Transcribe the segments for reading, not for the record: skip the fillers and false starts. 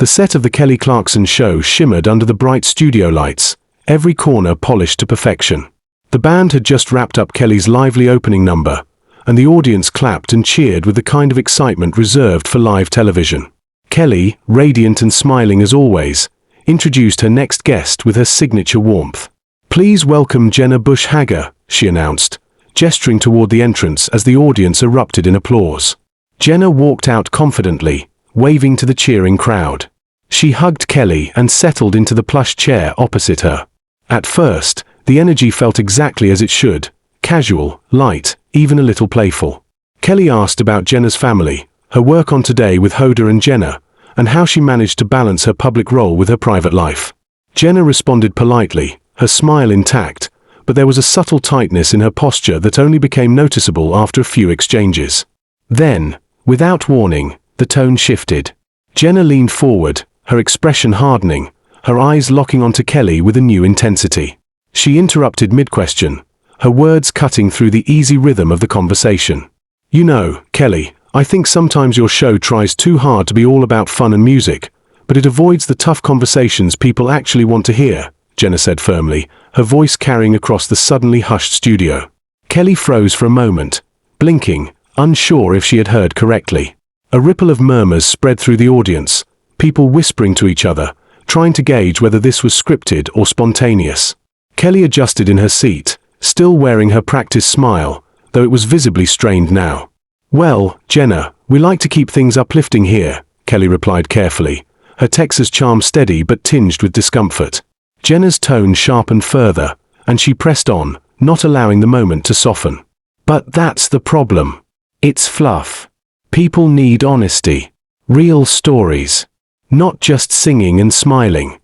The set of the Kelly Clarkson Show shimmered under the bright studio lights, every corner polished to perfection. The band had just wrapped up Kelly's lively opening number, and the audience clapped and cheered with the kind of excitement reserved for live television. Kelly, radiant and smiling as always, introduced her next guest with her signature warmth. "Please welcome Jenna Bush Hager," she announced, gesturing toward the entrance as the audience erupted in applause. Jenna walked out confidently, waving to the cheering crowd. She hugged Kelly and settled into the plush chair opposite her. At first, the energy felt exactly as it should, casual, light, even a little playful. Kelly asked about Jenna's family, her work on Today with Hoda and Jenna, and how she managed to balance her public role with her private life. Jenna responded politely, her smile intact, but there was a subtle tightness in her posture that only became noticeable after a few exchanges. Then, without warning, the tone shifted. Jenna leaned forward, her expression hardening, her eyes locking onto Kelly with a new intensity. She interrupted mid-question, her words cutting through the easy rhythm of the conversation. "You know, Kelly, I think sometimes your show tries too hard to be all about fun and music, but it avoids the tough conversations people actually want to hear," Jenna said firmly, her voice carrying across the suddenly hushed studio. Kelly froze for a moment, blinking, unsure if she had heard correctly. A ripple of murmurs spread through the audience, people whispering to each other, trying to gauge whether this was scripted or spontaneous. Kelly adjusted in her seat, still wearing her practiced smile, though it was visibly strained now. "Well, Jenna, we like to keep things uplifting here," Kelly replied carefully, her Texas charm steady but tinged with discomfort. Jenna's tone sharpened further, and she pressed on, not allowing the moment to soften. "But that's the problem. It's fluff. People need honesty, real stories, not just singing and smiling."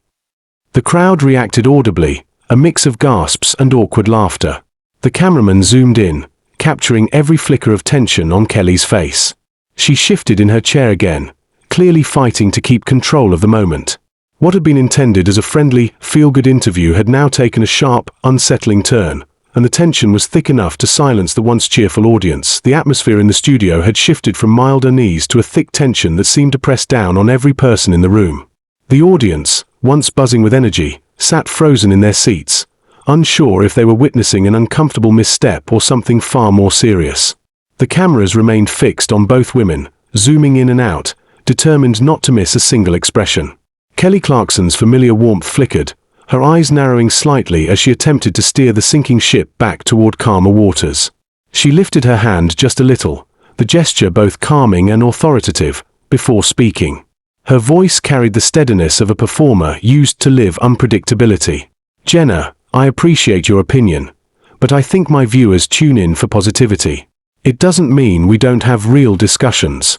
The crowd reacted audibly, a mix of gasps and awkward laughter. The cameraman zoomed in, capturing every flicker of tension on Kelly's face. She shifted in her chair again, clearly fighting to keep control of the moment. What had been intended as a friendly, feel-good interview had now taken a sharp, unsettling turn, and the tension was thick enough to silence the once cheerful audience. The atmosphere in the studio had shifted from mild unease to a thick tension that seemed to press down on every person in the room. The audience, once buzzing with energy, sat frozen in their seats, unsure if they were witnessing an uncomfortable misstep or something far more serious. The cameras remained fixed on both women, zooming in and out, determined not to miss a single expression. Kelly Clarkson's familiar warmth flickered, her eyes narrowing slightly as she attempted to steer the sinking ship back toward calmer waters. She lifted her hand just a little, the gesture both calming and authoritative, before speaking. Her voice carried the steadiness of a performer used to live unpredictability. "Jenna, I appreciate your opinion, but I think my viewers tune in for positivity. It doesn't mean we don't have real discussions."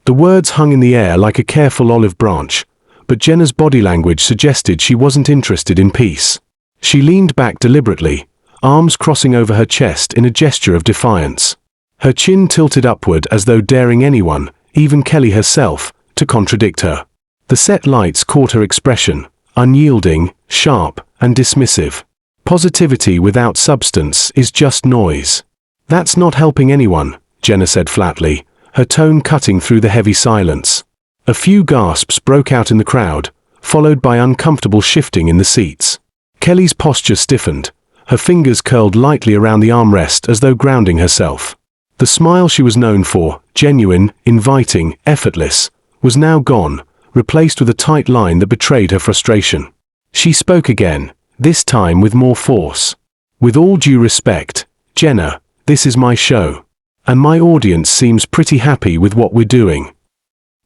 The words hung in the air like a careful olive branch, but Jenna's body language suggested she wasn't interested in peace. She leaned back deliberately, arms crossing over her chest in a gesture of defiance. Her chin tilted upward as though daring anyone, even Kelly herself, to contradict her. The set lights caught her expression, unyielding, sharp, and dismissive. "Positivity without substance is just noise. That's not helping anyone," Jenna said flatly, her tone cutting through the heavy silence. A few gasps broke out in the crowd, followed by uncomfortable shifting in the seats. Kelly's posture stiffened, her fingers curled lightly around the armrest as though grounding herself. The smile she was known for, genuine, inviting, effortless, was now gone, replaced with a tight line that betrayed her frustration. She spoke again, this time with more force. "With all due respect, Jenna, this is my show, and my audience seems pretty happy with what we're doing."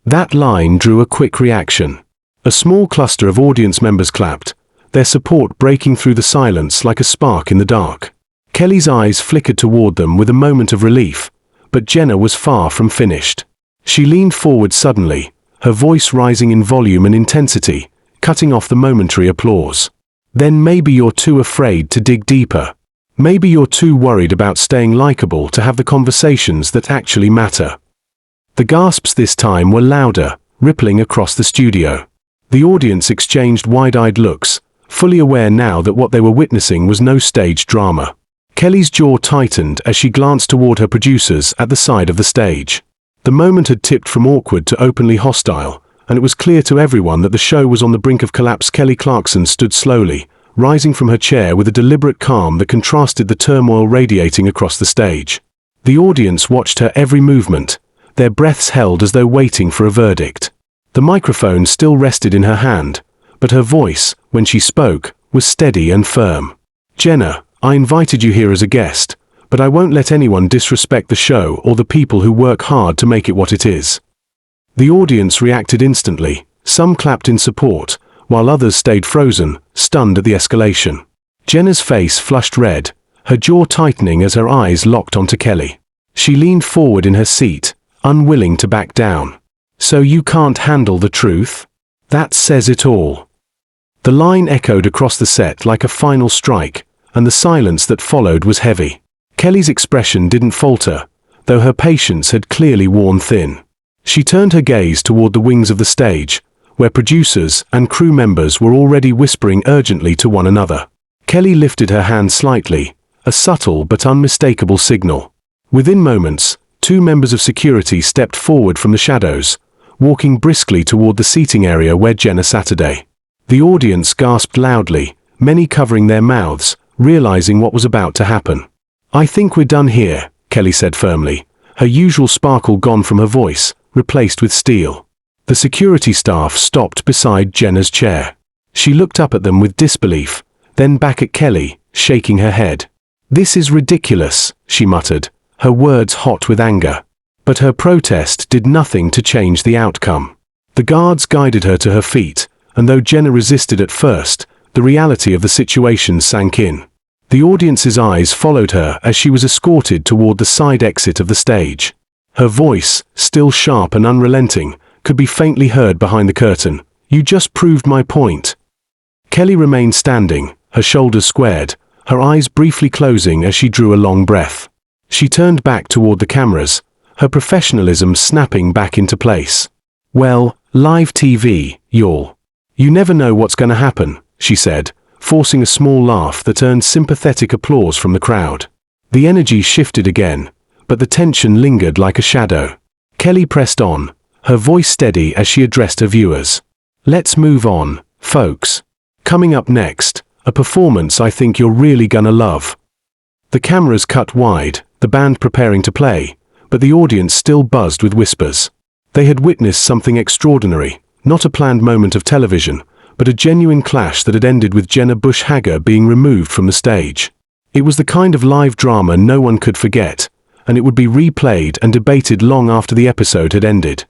That line drew a quick reaction. A small cluster of audience members clapped, their support breaking through the silence like a spark in the dark. Kelly's eyes flickered toward them with a moment of relief, but Jenna was far from finished. She leaned forward suddenly, her voice rising in volume and intensity, cutting off the momentary applause. "Then maybe you're too afraid to dig deeper. Maybe you're too worried about staying likable to have the conversations that actually matter." The gasps this time were louder, rippling across the studio. The audience exchanged wide-eyed looks, fully aware now that what they were witnessing was no staged drama. Kelly's jaw tightened as she glanced toward her producers at the side of the stage. The moment had tipped from awkward to openly hostile, and it was clear to everyone that the show was on the brink of collapse. Kelly Clarkson stood slowly, rising from her chair with a deliberate calm that contrasted the turmoil radiating across the stage. The audience watched her every movement, their breaths held as though waiting for a verdict. The microphone still rested in her hand, but her voice, when she spoke, was steady and firm. "Jenna, I invited you here as a guest, but I won't let anyone disrespect the show or the people who work hard to make it what it is." The audience reacted instantly. Some clapped in support, while others stayed frozen, stunned at the escalation. Jenna's face flushed red, her jaw tightening as her eyes locked onto Kelly. She leaned forward in her seat, unwilling to back down. "So you can't handle the truth? That says it all." The line echoed across the set like a final strike, and the silence that followed was heavy. Kelly's expression didn't falter, though her patience had clearly worn thin. She turned her gaze toward the wings of the stage, where producers and crew members were already whispering urgently to one another. Kelly lifted her hand slightly, a subtle but unmistakable signal. Within moments, 2 members of security stepped forward from the shadows, walking briskly toward the seating area where Jenna sat today. The audience gasped loudly, many covering their mouths, realizing what was about to happen. "I think we're done here," Kelly said firmly, her usual sparkle gone from her voice, replaced with steel. The security staff stopped beside Jenna's chair. She looked up at them with disbelief, then back at Kelly, shaking her head. "This is ridiculous," she muttered, her words hot with anger. But her protest did nothing to change the outcome. The guards guided her to her feet, and though Jenna resisted at first, the reality of the situation sank in. The audience's eyes followed her as she was escorted toward the side exit of the stage. Her voice, still sharp and unrelenting, could be faintly heard behind the curtain. "You just proved my point." Kelly remained standing, her shoulders squared, her eyes briefly closing as she drew a long breath. She turned back toward the cameras, her professionalism snapping back into place. "Well, live TV, y'all. You never know what's gonna happen," she said, forcing a small laugh that earned sympathetic applause from the crowd. The energy shifted again, but the tension lingered like a shadow. Kelly pressed on, her voice steady as she addressed her viewers. "Let's move on, folks. Coming up next, a performance I think you're really gonna love." The cameras cut wide, the band preparing to play, but the audience still buzzed with whispers. They had witnessed something extraordinary, not a planned moment of television, but a genuine clash that had ended with Jenna Bush Hager being removed from the stage. It was the kind of live drama no one could forget, and it would be replayed and debated long after the episode had ended.